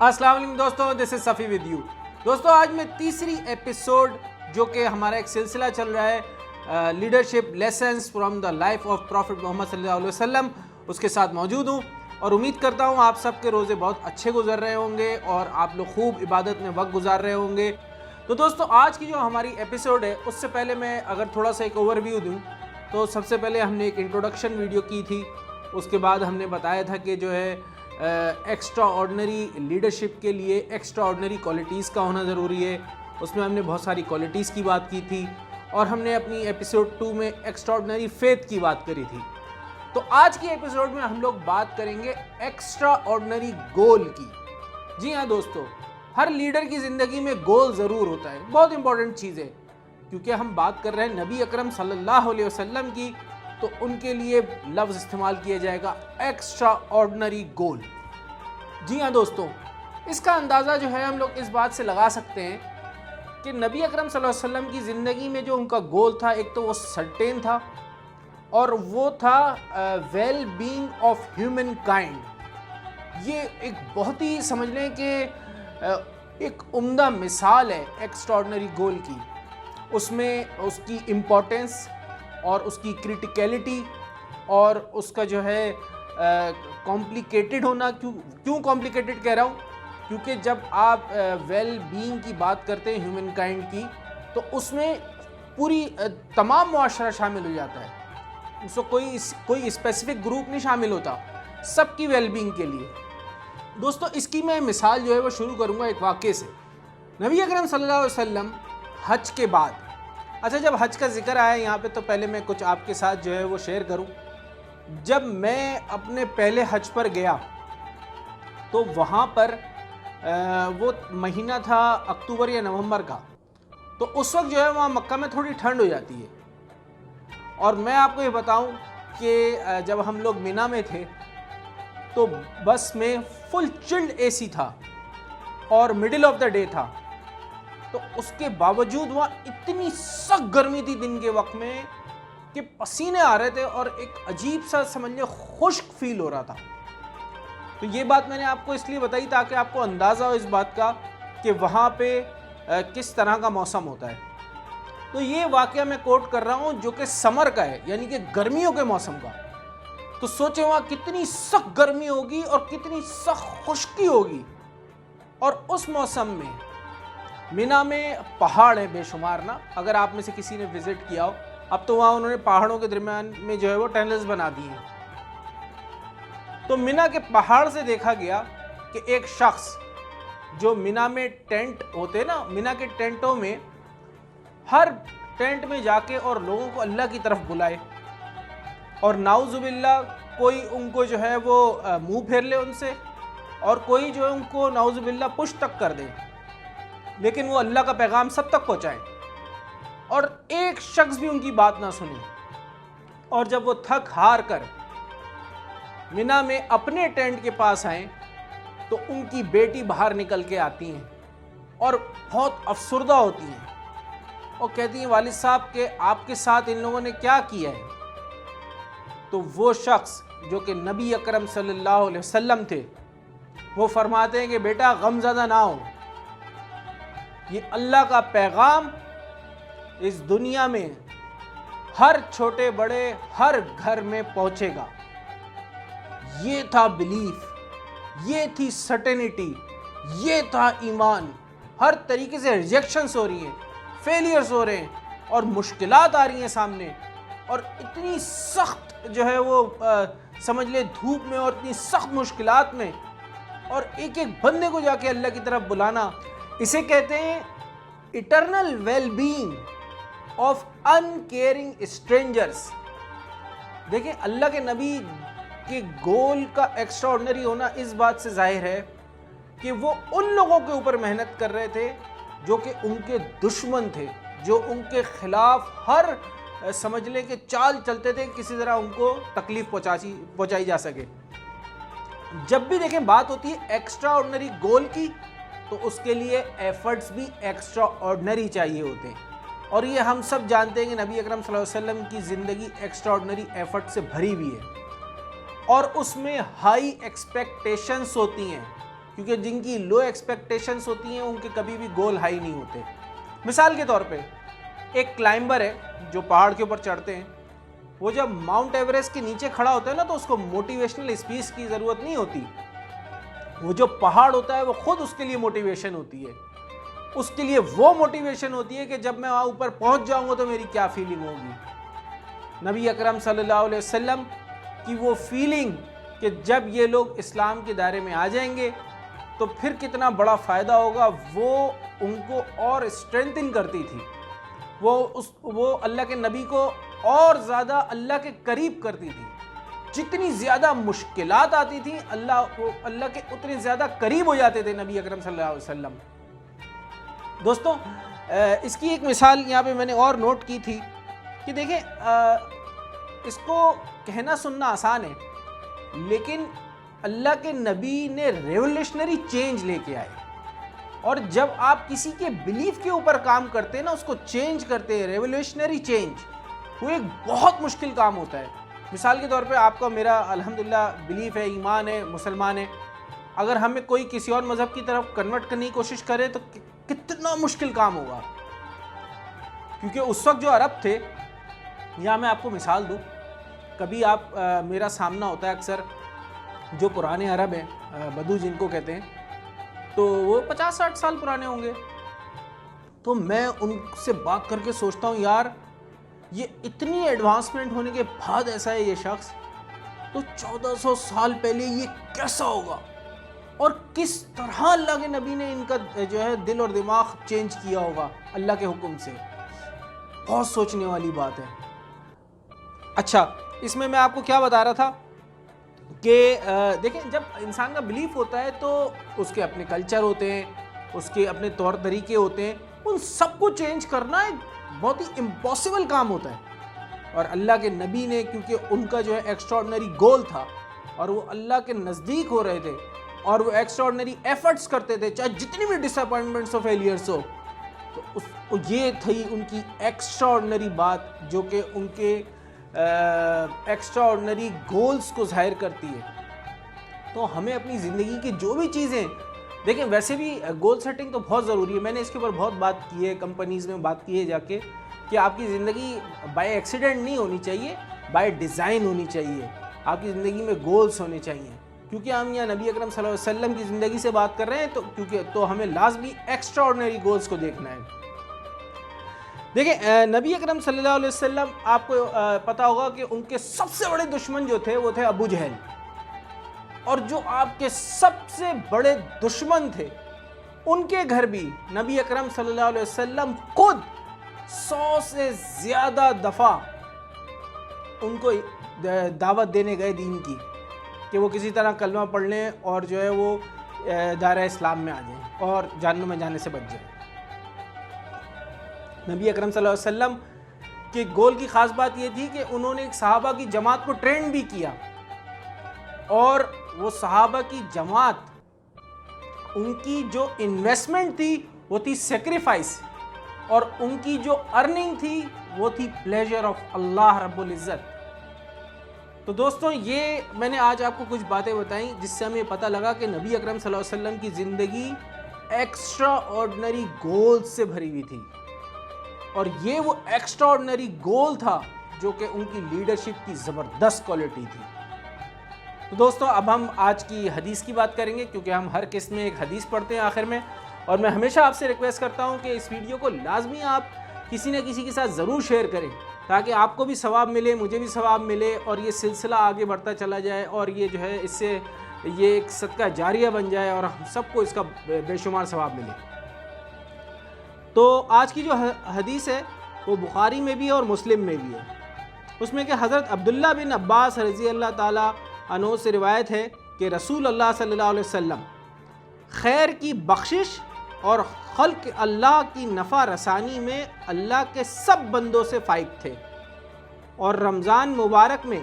السلام علیکم دوستوں، دس از صفی ود یو۔ دوستوں آج میں تیسری ایپیسوڈ جو کہ ہمارا ایک سلسلہ چل رہا ہے leadership lessons from the life of prophet Muhammad صلی اللہ علیہ وسلم، اس کے ساتھ موجود ہوں اور امید کرتا ہوں آپ سب کے روزے بہت اچھے گزر رہے ہوں گے اور آپ لوگ خوب عبادت میں وقت گزار رہے ہوں گے۔ تو دوستوں آج کی جو ہماری ایپیسوڈ ہے اس سے پہلے میں اگر تھوڑا سا ایک اوور ویو دوں تو سب سے پہلے ہم نے ایک انٹروڈکشن ویڈیو کی تھی، اس کے بعد ہم نے بتایا تھا کہ جو ہے ایکسٹرا آرڈنری لیڈرشپ کے لیے ایکسٹرا آرڈنری کوالٹیز کا ہونا ضروری ہے۔ اس میں ہم نے بہت ساری کوالٹیز کی بات کی تھی اور ہم نے اپنی ایپیسوڈ 2 میں ایکسٹرا آرڈنری فیتھ کی بات کری تھی۔ تو آج کی ایپیسوڈ میں ہم لوگ بات کریں گے ایکسٹرا آرڈنری گول کی۔ جی ہاں دوستو، ہر لیڈر کی زندگی میں گول ضرور ہوتا ہے، بہت امپورٹنٹ چیز ہے، کیونکہ ہم بات کر رہے ہیں نبی اکرم صلی اللہ علیہ وسلم کی، تو ان کے لیے لفظ استعمال کیا جائے گا ایکسٹرا آرڈنری گول۔ جی ہاں دوستوں، اس کا اندازہ جو ہے ہم لوگ اس بات سے لگا سکتے ہیں کہ نبی اکرم صلی اللہ علیہ وسلم کی زندگی میں جو ان کا گول تھا، ایک تو وہ سرٹین تھا اور وہ تھا well being of humankind. یہ ایک بہت ہی سمجھ لیں کہ ایک عمدہ مثال ہے ایکسٹرا آرڈنری گول کی۔ اس میں اس کی امپورٹنس اور اس کی کریٹیکیلٹی اور اس کا جو ہے کمپلیکیٹڈ ہونا، کیوں کمپلیکیٹڈ کہہ رہا ہوں، کیونکہ جب آپ ویل بینگ کی بات کرتے ہیں ہیومن کائنڈ کی، تو اس میں پوری تمام معاشرہ شامل ہو جاتا ہے، اس کو کوئی اسپیسیفک گروپ نہیں شامل ہوتا، سب کی ویل بینگ کے لیے۔ دوستو اس کی میں مثال جو ہے وہ شروع کروں گا ایک واقعے سے۔ نبی اکرم صلی اللہ علیہ وسلم حج کے بعد، اچھا جب حج کا ذکر آیا یہاں پہ تو پہلے میں کچھ آپ کے ساتھ جو ہے وہ شیئر کروں۔ جب میں اپنے پہلے حج پر گیا تو وہاں پر وہ مہینہ تھا اکتوبر یا نومبر کا، تو اس وقت جو ہے وہاں مکہ میں تھوڑی ٹھنڈ ہو جاتی ہے، اور میں آپ کو یہ بتاؤں کہ جب ہم لوگ مینا میں تھے تو بس میں فل چلڈ اے سی تھا اور مڈل آف دا ڈے تھا، تو اس کے باوجود وہاں اتنی سخت گرمی تھی دن کے وقت میں کہ پسینے آ رہے تھے اور ایک عجیب سا سمجھ لیں خشک فیل ہو رہا تھا۔ تو یہ بات میں نے آپ کو اس لیے بتائی تاکہ آپ کو اندازہ ہو اس بات کا کہ وہاں پہ کس طرح کا موسم ہوتا ہے۔ تو یہ واقعہ میں کوٹ کر رہا ہوں جو کہ سمر کا ہے، یعنی کہ گرمیوں کے موسم کا۔ تو سوچیں وہاں کتنی سخت گرمی ہوگی اور کتنی سخت خشکی ہوگی، اور اس موسم میں مینا میں پہاڑ ہیں بے شمار نا، اگر آپ میں سے کسی نے وزٹ کیا ہو، اب تو وہاں انہوں نے پہاڑوں کے درمیان میں جو ہے وہ ٹنلز بنا دی ہیں۔ تو مینا کے پہاڑ سے دیکھا گیا کہ ایک شخص جو مینا میں ٹینٹ ہوتے نا، مینا کے ٹینٹوں میں ہر ٹینٹ میں جا کے اور لوگوں کو اللہ کی طرف بلائے، اور نعوذ باللہ کوئی ان کو جو ہے وہ منہ پھیر لے ان سے، اور کوئی جو ہے ان کو نعوذ باللہ پش تک کر دے، لیکن وہ اللہ کا پیغام سب تک پہنچائے، اور ایک شخص بھی ان کی بات نہ سنے۔ اور جب وہ تھک ہار کر مینا میں اپنے ٹینٹ کے پاس آئیں تو ان کی بیٹی باہر نکل کے آتی ہیں اور بہت افسردہ ہوتی ہیں اور کہتی ہیں والد صاحب کہ آپ کے ساتھ ان لوگوں نے کیا کیا ہے؟ تو وہ شخص جو کہ نبی اکرم صلی اللہ علیہ وسلم تھے، وہ فرماتے ہیں کہ بیٹا غم زدہ نہ ہو، یہ اللہ کا پیغام اس دنیا میں ہر چھوٹے بڑے ہر گھر میں پہنچے گا۔ یہ تھا بلیف، یہ تھی سرٹینٹی، یہ تھا ایمان۔ ہر طریقے سے ریجیکشنز ہو رہی ہیں، فیلیئرز ہو رہے ہیں اور مشکلات آ رہی ہیں سامنے، اور اتنی سخت جو ہے وہ سمجھ لے دھوپ میں اور اتنی سخت مشکلات میں، اور ایک ایک بندے کو جا کے اللہ کی طرف بلانا، اسے کہتے ہیں eternal well being of uncaring strangers. دیکھیں اللہ کے نبی کے گول کا ایکسٹرا آرڈنری ہونا اس بات سے ظاہر ہے کہ وہ ان لوگوں کے اوپر محنت کر رہے تھے جو کہ ان کے دشمن تھے، جو ان کے خلاف ہر سمجھ لیں کہ چال چلتے تھے کسی طرح ان کو تکلیف پہنچائی جا سکے۔ جب بھی دیکھیں بات ہوتی ہے ایکسٹرا آرڈنری گول کی، تو اس کے لیے ایفرٹس بھی ایکسٹرا آرڈنری چاہیے ہوتے ہیں، اور یہ ہم سب جانتے ہیں کہ نبی اکرم صلی اللہ علیہ وسلم کی زندگی ایکسٹرا آرڈنری ایفرٹ سے بھری ہوئی ہے، اور اس میں ہائی ایکسپیکٹیشنز ہوتی ہیں کیونکہ جن کی لو ایکسپیکٹیشنز ہوتی ہیں ان کے کبھی بھی گول ہائی نہیں ہوتے. مثال کے طور پہ ایک کلائمبر ہے جو پہاڑ کے اوپر چڑھتے ہیں، وہ جب ماؤنٹ ایوریسٹ کے نیچے کھڑا ہوتا ہے نا تو اس کو موٹیویشنل اسپیچ کی ضرورت نہیں ہوتی. وہ جو پہاڑ ہوتا ہے وہ خود اس کے لیے موٹیویشن ہوتی ہے. اس کے لیے وہ موٹیویشن ہوتی ہے کہ جب میں وہاں اوپر پہنچ جاؤں گا تو میری کیا فیلنگ ہوگی. نبی اکرم صلی اللہ علیہ وسلم کی وہ فیلنگ کہ جب یہ لوگ اسلام کے دائرے میں آ جائیں گے تو پھر کتنا بڑا فائدہ ہوگا، وہ ان کو اور اسٹرینتھن کرتی تھی. وہ اللہ کے نبی کو اور زیادہ اللہ کے قریب کرتی تھی. جتنی زیادہ مشکلات آتی تھیں اللہ کے اتنے زیادہ قریب ہو جاتے تھے نبی اکرم صلی اللہ علیہ وسلم. دوستوں اس کی ایک مثال یہاں پہ میں نے اور نوٹ کی تھی کہ دیکھیں اس کو کہنا سننا آسان ہے، لیکن اللہ کے نبی نے ریولیوشنری چینج لے کے آئے. اور جب آپ کسی کے بلیف کے اوپر کام کرتے ہیں نا، اس کو چینج کرتے ہیں، ریولیوشنری چینج، وہ ایک بہت مشکل کام ہوتا ہے. مثال کے طور پہ آپ کا میرا الحمدللہ بلیف ہے، ایمان ہے، مسلمان ہے. اگر ہمیں کوئی کسی اور مذہب کی طرف کنورٹ کرنے کی کوشش کرے تو کتنا مشکل کام ہوگا. کیونکہ اس وقت جو عرب تھے، یہاں میں آپ کو مثال دوں، کبھی آپ میرا سامنا ہوتا ہے اکثر جو پرانے عرب ہیں، بدو جن کو کہتے ہیں، تو وہ 50-60 سال پرانے ہوں گے. تو میں ان سے بات کر کے سوچتا ہوں یار یہ اتنی ایڈوانسمنٹ ہونے کے بعد ایسا ہے یہ شخص، تو 1400 سال پہلے یہ کیسا ہوگا اور کس طرح اللہ کے نبی نے ان کا جو ہے دل اور دماغ چینج کیا ہوگا اللہ کے حکم سے. بہت سوچنے والی بات ہے. اچھا اس میں آپ کو کیا بتا رہا تھا کہ دیکھیں جب انسان کا بلیف ہوتا ہے تو اس کے اپنے کلچر ہوتے ہیں، اس کے اپنے طور طریقے ہوتے ہیں، ان سب کو چینج کرنا ایک بہت ہی امپاسبل کام ہوتا ہے. اور اللہ کے نبی نے کیونکہ ان کا جو ہے ایکسٹراڈنری گول تھا اور وہ اللہ کے نزدیک ہو رہے تھے اور وہ ایکسٹراڈنری ایفرٹس کرتے تھے چاہے جتنی بھی ڈس اپوائنٹمنٹس اور فیلیئرس ہو، تو یہ تھی ان کی ایکسٹراڈنری بات جو کہ ان کے ایکسٹراڈنری گولز کو ظاہر کرتی ہے. تو ہمیں اپنی زندگی کی جو بھی چیزیں دیکھیں، ویسے بھی گول سیٹنگ تو بہت ضروری ہے. میں نے اس کے اوپر بہت بات کی ہے، کمپنیز میں بات کی ہے جا کے، کہ آپ کی زندگی بائی ایکسیڈنٹ نہیں ہونی چاہیے، بائی ڈیزائن ہونی چاہیے. آپ کی زندگی میں گولز ہونے چاہیے. کیونکہ ہم یہاں نبی اکرم صلی اللہ علیہ وسلم کی زندگی سے بات کر رہے ہیں تو ہمیں لازمی ایکسٹراڈنری گولز کو دیکھنا ہے. دیکھیں نبی اکرم صلی اللہ علیہ وسلم، آپ کو پتہ ہوگا کہ ان کے سب سے بڑے دشمن جو تھے وہ تھے ابو جہل. اور جو آپ کے سب سے بڑے دشمن تھے ان کے گھر بھی نبی اکرم صلی اللہ علیہ وسلم خود 100 سے زیادہ دفعہ ان کو دعوت دینے گئے دین کی کہ وہ کسی طرح کلمہ پڑھ لیں اور جو ہے وہ دائرہ اسلام میں آ جائیں اور جہنم میں جانے سے بچ جائیں. نبی اکرم صلی اللہ علیہ وسلم کے گول کی خاص بات یہ تھی کہ انہوں نے ایک صحابہ کی جماعت کو ٹرینڈ بھی کیا، اور وہ صحابہ کی جماعت ان کی جو انویسٹمنٹ تھی وہ تھی سیکریفائس، اور ان کی جو ارننگ تھی وہ تھی پلیجر آف اللہ رب العزت. تو دوستوں یہ میں نے آج آپ کو کچھ باتیں بتائیں جس سے ہمیں پتہ لگا کہ نبی اکرم صلی اللہ علیہ وسلم کی زندگی ایکسٹرا آرڈنری گول سے بھری ہوئی تھی، اور یہ وہ ایکسٹرا آرڈنری گول تھا جو کہ ان کی لیڈرشپ کی زبردست کوالٹی تھی. تو دوستوں اب ہم آج کی حدیث کی بات کریں گے، کیونکہ ہم ہر قسط میں ایک حدیث پڑھتے ہیں آخر میں، اور میں ہمیشہ آپ سے ریکویسٹ کرتا ہوں کہ اس ویڈیو کو لازمی آپ کسی نہ کسی کے ساتھ ضرور شیئر کریں تاکہ آپ کو بھی ثواب ملے، مجھے بھی ثواب ملے، اور یہ سلسلہ آگے بڑھتا چلا جائے، اور یہ جو ہے اس سے یہ ایک صدقہ جاریہ بن جائے اور ہم سب کو اس کا بے شمار ثواب ملے. تو آج کی جو حدیث ہے وہ بخاری میں بھی اور مسلم میں بھی ہے. اس میں کہ حضرت عبداللہ بن عباس رضی اللہ تعالیٰ عنہ سے روایت ہے کہ رسول اللہ صلی اللہ علیہ وسلم خیر کی بخشش اور خلق اللہ کی نفع رسانی میں اللہ کے سب بندوں سے فائق تھے، اور رمضان مبارک میں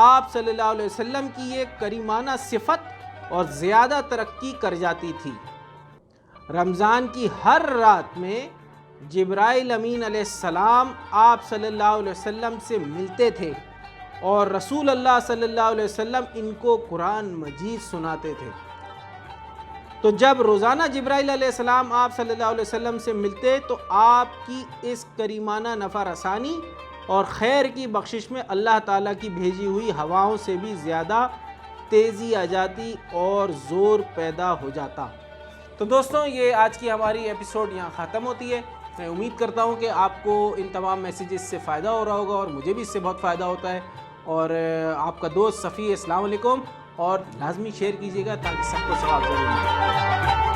آپ صلی اللہ علیہ وسلم کی یہ کریمانہ صفت اور زیادہ ترقی کر جاتی تھی. رمضان کی ہر رات میں جبرائیل امین علیہ السلام آپ صلی اللہ علیہ وسلم سے ملتے تھے، اور رسول اللہ صلی اللہ علیہ وسلم ان کو قرآن مجید سناتے تھے. تو جب روزانہ جبرائیل علیہ السلام آپ صلی اللہ علیہ وسلم سے ملتے تو آپ کی اس کریمانہ نفع رسانی اور خیر کی بخشش میں اللہ تعالیٰ کی بھیجی ہوئی ہواؤں سے بھی زیادہ تیزی آ جاتی اور زور پیدا ہو جاتا۔ تو دوستوں یہ آج کی ہماری ایپیسوڈ یہاں ختم ہوتی ہے۔ میں امید کرتا ہوں کہ آپ کو ان تمام میسیجز سے فائدہ ہو رہا ہوگا اور مجھے بھی اس سے بہت فائدہ ہوتا ہے۔ اور آپ کا دوست صفی، السلام علیکم، اور لازمی شیئر کیجیے گا تاکہ سب کو ثواب ضرور ملے۔